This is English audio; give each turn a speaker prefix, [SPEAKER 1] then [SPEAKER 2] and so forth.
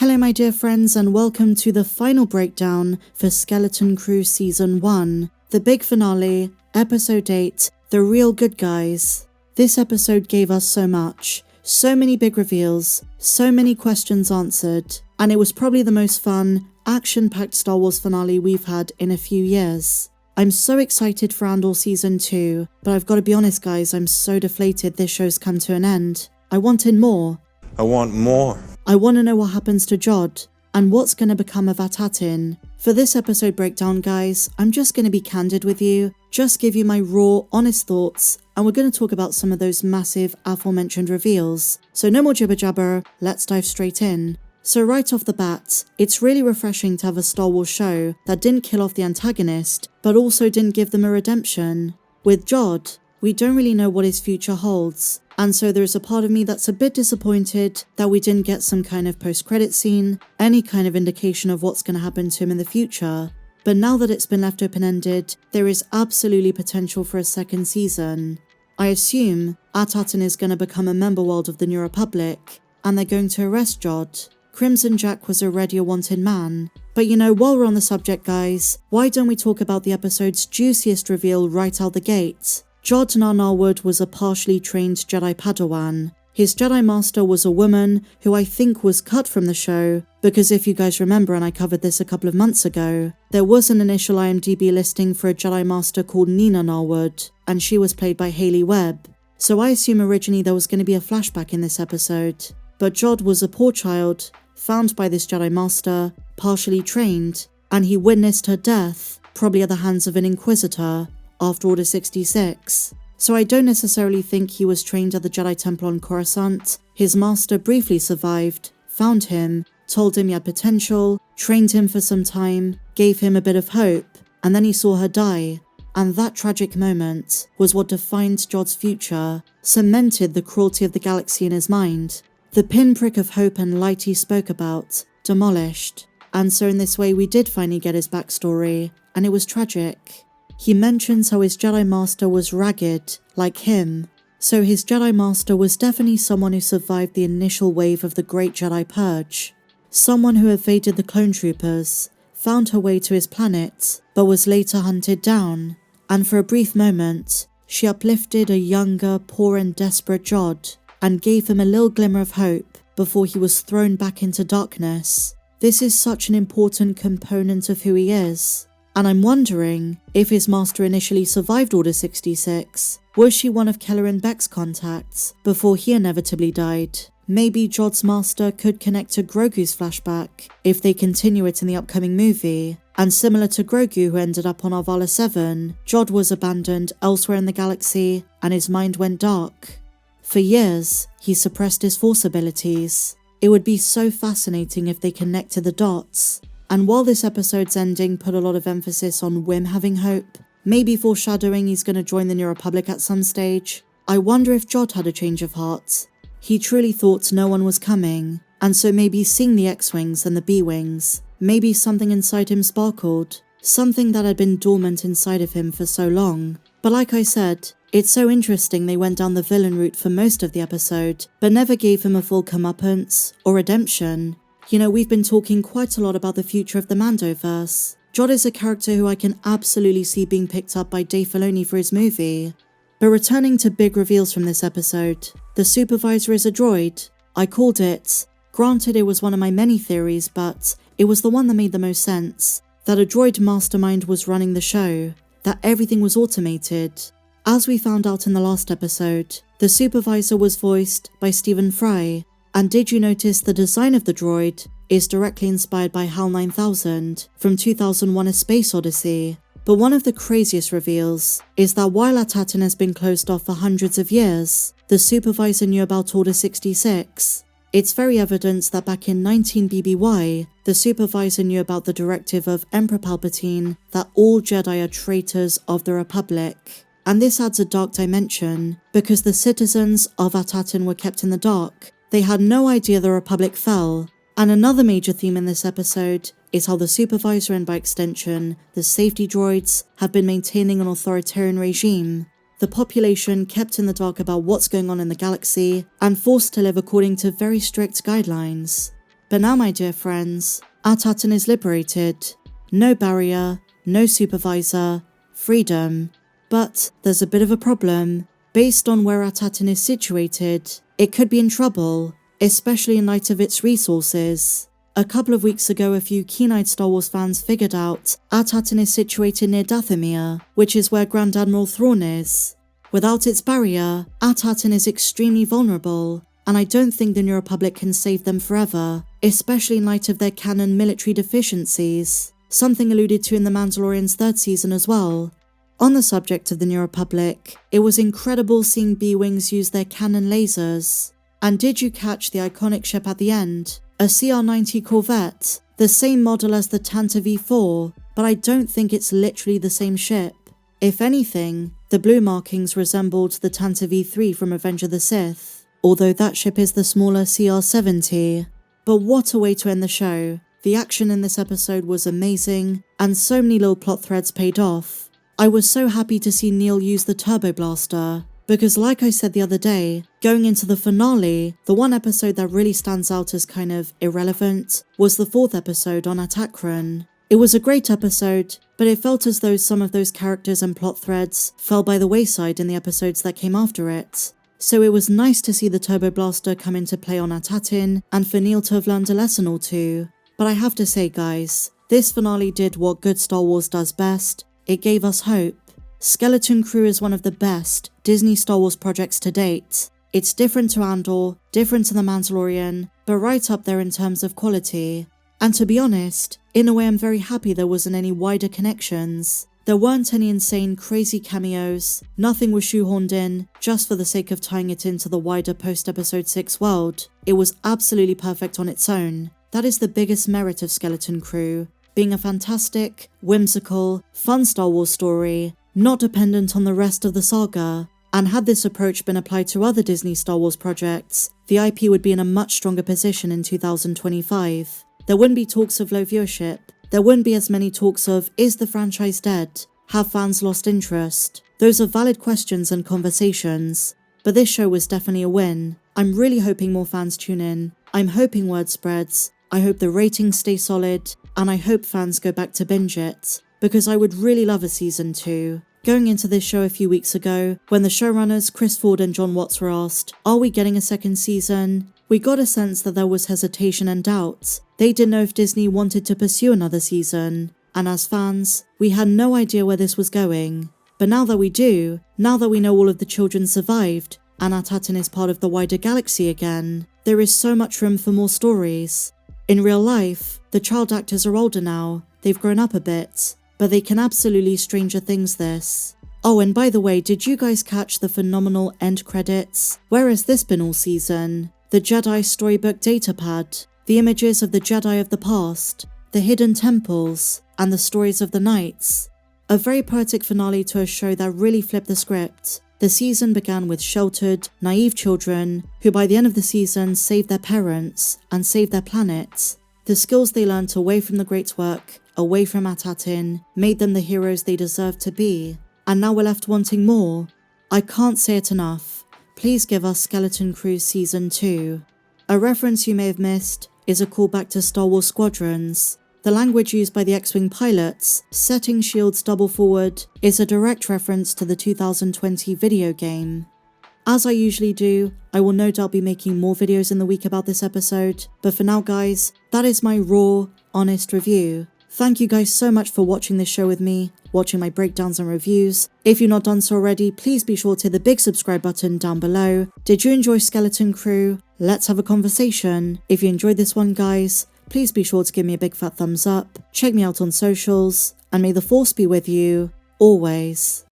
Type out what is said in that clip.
[SPEAKER 1] Hello my dear friends and welcome to the final breakdown for Skeleton Crew Season 1, the big finale, Episode 8, The Real Good Guys. This episode gave us so much, so many big reveals, so many questions answered, and it was probably the most fun, action-packed Star Wars finale we've had in a few years. I'm so excited for Andor Season 2, but I've got to be honest guys, I'm so deflated this show's come to an end. I wanted more.
[SPEAKER 2] I want more.
[SPEAKER 1] I want to know what happens to Jod, and what's going to become of Palpatine. For this episode breakdown guys, I'm just going to be candid with you, just give you my raw, honest thoughts, and we're going to talk about some of those massive aforementioned reveals. So no more jibber jabber, let's dive straight in. So right off the bat, it's really refreshing to have a Star Wars show that didn't kill off the antagonist, but also didn't give them a redemption. With Jod, we don't really know what his future holds, and so there's a part of me that's a bit disappointed that we didn't get some kind of post-credit scene, any kind of indication of what's going to happen to him in the future. But now that it's been left open-ended, there is absolutely potential for a second season. I assume Palpatine is going to become a member world of the New Republic, and they're going to arrest Jod. Crimson Jack was already a wanted man. But you know, while we're on the subject guys, why don't we talk about the episode's juiciest reveal right out the gate? Jod Nar Narwood was a partially trained Jedi Padawan. His Jedi Master was a woman who I think was cut from the show, because if you guys remember, and I covered this a couple of months ago, there was an initial IMDb listing for a Jedi Master called Nina Narwood, and she was played by Hayley Webb. So I assume originally there was going to be a flashback in this episode. But Jod was a poor child, found by this Jedi Master, partially trained, and he witnessed her death, probably at the hands of an Inquisitor, after Order 66. So I don't necessarily think he was trained at the Jedi Temple on Coruscant. His master briefly survived, found him, told him he had potential, trained him for some time, gave him a bit of hope, and then he saw her die. And that tragic moment was what defined Jod's future, cemented the cruelty of the galaxy in his mind. The pinprick of hope and light he spoke about, demolished. And so in this way we did finally get his backstory, and it was tragic. He mentions how his Jedi Master was ragged, like him. So his Jedi Master was definitely someone who survived the initial wave of the Great Jedi Purge. Someone who evaded the clone troopers, found her way to his planet, but was later hunted down. And for a brief moment, she uplifted a younger, poor and desperate Jod, and gave him a little glimmer of hope before he was thrown back into darkness. This is such an important component of who he is. And I'm wondering, if his master initially survived Order 66, was she one of Kelleran Beck's contacts before he inevitably died? Maybe Jod's master could connect to Grogu's flashback if they continue it in the upcoming movie. And similar to Grogu who ended up on Arvala 7, Jod was abandoned elsewhere in the galaxy and his mind went dark. For years, he suppressed his Force abilities. It would be so fascinating if they connected the dots. And while this episode's ending put a lot of emphasis on Wim having hope, maybe foreshadowing he's going to join the New Republic at some stage, I wonder if Jod had a change of heart. He truly thought no one was coming, and so maybe seeing the X-Wings and the B-Wings, maybe something inside him sparkled, something that had been dormant inside of him for so long. But like I said, it's so interesting they went down the villain route for most of the episode, but never gave him a full comeuppance or redemption. You know, we've been talking quite a lot about the future of the Mandoverse. Jod is a character who I can absolutely see being picked up by Dave Filoni for his movie. But returning to big reveals from this episode, the supervisor is a droid. I called it. Granted, it was one of my many theories, but it was the one that made the most sense. That a droid mastermind was running the show. That everything was automated. As we found out in the last episode, the supervisor was voiced by Stephen Fry. And did you notice the design of the droid is directly inspired by HAL 9000 from 2001: A Space Odyssey? But one of the craziest reveals is that while Palpatine has been closed off for hundreds of years, the supervisor knew about Order 66. It's very evident that back in 19 BBY, the supervisor knew about the directive of Emperor Palpatine that all Jedi are traitors of the Republic. And this adds a dark dimension, because the citizens of Palpatine were kept in the dark. They had no idea the Republic fell. And another major theme in this episode is how the supervisor and by extension, the safety droids, have been maintaining an authoritarian regime. The population kept in the dark about what's going on in the galaxy and forced to live according to very strict guidelines. But now, my dear friends, Ahsoka is liberated. No barrier, no supervisor, freedom. But there's a bit of a problem. Based on where Ahsoka is situated, it could be in trouble, especially in light of its resources. A couple of weeks ago, a few keen-eyed Star Wars fans figured out Ahsoka is situated near Dathomir, which is where Grand Admiral Thrawn is. Without its barrier, Ahsoka is extremely vulnerable, and I don't think the New Republic can save them forever, especially in light of their canon military deficiencies, something alluded to in The Mandalorian's 3rd season as well. On the subject of the New Republic, it was incredible seeing B-Wings use their cannon lasers. And did you catch the iconic ship at the end? A CR-90 Corvette, the same model as the Tantive V4, but I don't think it's literally the same ship. If anything, the blue markings resembled the Tantive V3 from Revenge of the Sith, although that ship is the smaller CR-70. But what a way to end the show. The action in this episode was amazing, and so many little plot threads paid off. I was so happy to see Neil use the Turbo Blaster, because like I said the other day, going into the finale, the one episode that really stands out as kind of irrelevant was the 4th episode on Atakran. It was a great episode, but it felt as though some of those characters and plot threads fell by the wayside in the episodes that came after it. So it was nice to see the Turbo Blaster come into play on Ahsoka and for Neil to have learned a lesson or two. But I have to say guys, this finale did what good Star Wars does best. It gave us hope. Skeleton Crew is one of the best Disney Star Wars projects to date. It's different to Andor, different to The Mandalorian, but right up there in terms of quality. And to be honest, in a way I'm very happy there wasn't any wider connections. There weren't any insane crazy cameos, nothing was shoehorned in, just for the sake of tying it into the wider post-episode 6 world. It was absolutely perfect on its own. That is the biggest merit of Skeleton Crew, being a fantastic, whimsical, fun Star Wars story, not dependent on the rest of the saga. And had this approach been applied to other Disney Star Wars projects, the IP would be in a much stronger position in 2025. There wouldn't be talks of low viewership. There wouldn't be as many talks of, is the franchise dead? Have fans lost interest? Those are valid questions and conversations. But this show was definitely a win. I'm really hoping more fans tune in. I'm hoping word spreads. I hope the ratings stay solid. And I hope fans go back to binge it. Because I would really love a season 2. Going into this show a few weeks ago, when the showrunners Chris Ford and John Watts were asked, are we getting a second season? We got a sense that there was hesitation and doubt. They didn't know if Disney wanted to pursue another season. And as fans, we had no idea where this was going. But now that we do, now that we know all of the children survived, and Ahsoka is part of the wider galaxy again, there is so much room for more stories. In real life, the child actors are older now, they've grown up a bit, but they can absolutely Stranger Things this. Oh, and by the way, did you guys catch the phenomenal end credits? Where has this been all season? The Jedi storybook datapad, the images of the Jedi of the past, the hidden temples, and the stories of the knights. A very poetic finale to a show that really flipped the script. The season began with sheltered, naive children who by the end of the season saved their parents and saved their planet. The skills they learnt away from the great work, away from Ahsoka, made them the heroes they deserved to be. And now we're left wanting more. I can't say it enough. Please give us Skeleton Crew Season 2. A reference you may have missed is a callback to Star Wars Squadrons. The language used by the X-Wing pilots, setting shields double forward, is a direct reference to the 2020 video game. As I usually do, I will no doubt be making more videos in the week about this episode, but for now guys, that is my raw, honest review. Thank you guys so much for watching this show with me, watching my breakdowns and reviews. If you've not done so already, please be sure to hit the big subscribe button down below. Did you enjoy Skeleton Crew? Let's have a conversation. If you enjoyed this one guys, please be sure to give me a big fat thumbs up, check me out on socials, and may the Force be with you, always.